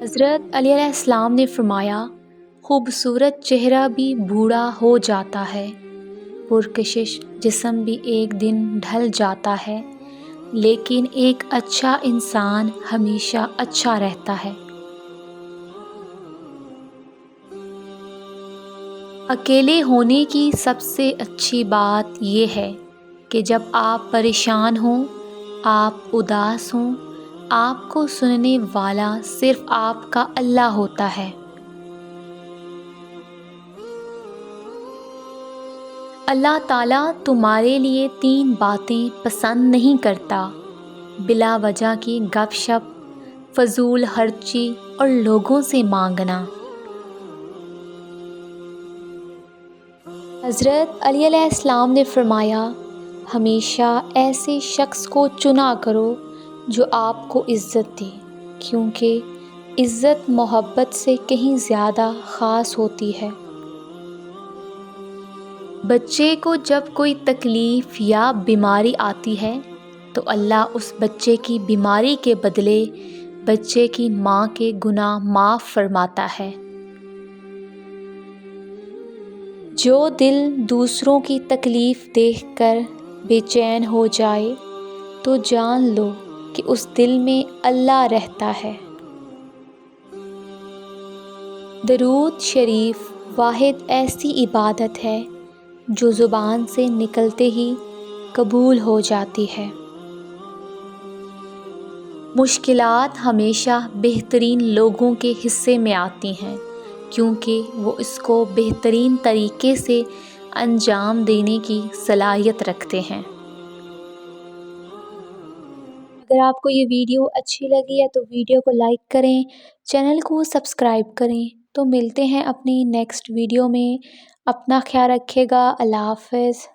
حضرت علی علیہ السلام نے فرمایا، خوبصورت چہرہ بھی بوڑھا ہو جاتا ہے، پرکشش جسم بھی ایک دن ڈھل جاتا ہے، لیکن ایک اچھا انسان ہمیشہ اچھا رہتا ہے۔ اکیلے ہونے کی سب سے اچھی بات یہ ہے کہ جب آپ پریشان ہوں، آپ اداس ہوں، آپ کو سننے والا صرف آپ کا اللہ ہوتا ہے۔ اللہ تعالیٰ تمہارے لیے 3 باتیں پسند نہیں کرتا: بلا وجہ کی گپ شپ، فضول خرچی اور لوگوں سے مانگنا۔ حضرت علی علیہ السلام نے فرمایا، ہمیشہ ایسے شخص کو چنا کرو جو آپ کو عزت دے، کیونکہ عزت محبت سے کہیں زیادہ خاص ہوتی ہے۔ بچے کو جب کوئی تکلیف یا بیماری آتی ہے تو اللہ اس بچے کی بیماری کے بدلے بچے کی ماں کے گناہ معاف فرماتا ہے۔ جو دل دوسروں کی تکلیف دیکھ کر بے چین ہو جائے تو جان لو کہ اس دل میں اللہ رہتا ہے۔ درود شریف واحد ایسی عبادت ہے جو زبان سے نکلتے ہی قبول ہو جاتی ہے۔ مشکلات ہمیشہ بہترین لوگوں کے حصے میں آتی ہیں، کیونکہ وہ اس کو بہترین طریقے سے انجام دینے کی صلاحیت رکھتے ہیں۔ اگر آپ کو یہ ویڈیو اچھی لگی ہے تو ویڈیو کو لائک کریں، چینل کو سبسکرائب کریں۔ تو ملتے ہیں اپنی نیکسٹ ویڈیو میں۔ اپنا خیال رکھیے گا۔ اللہ حافظ۔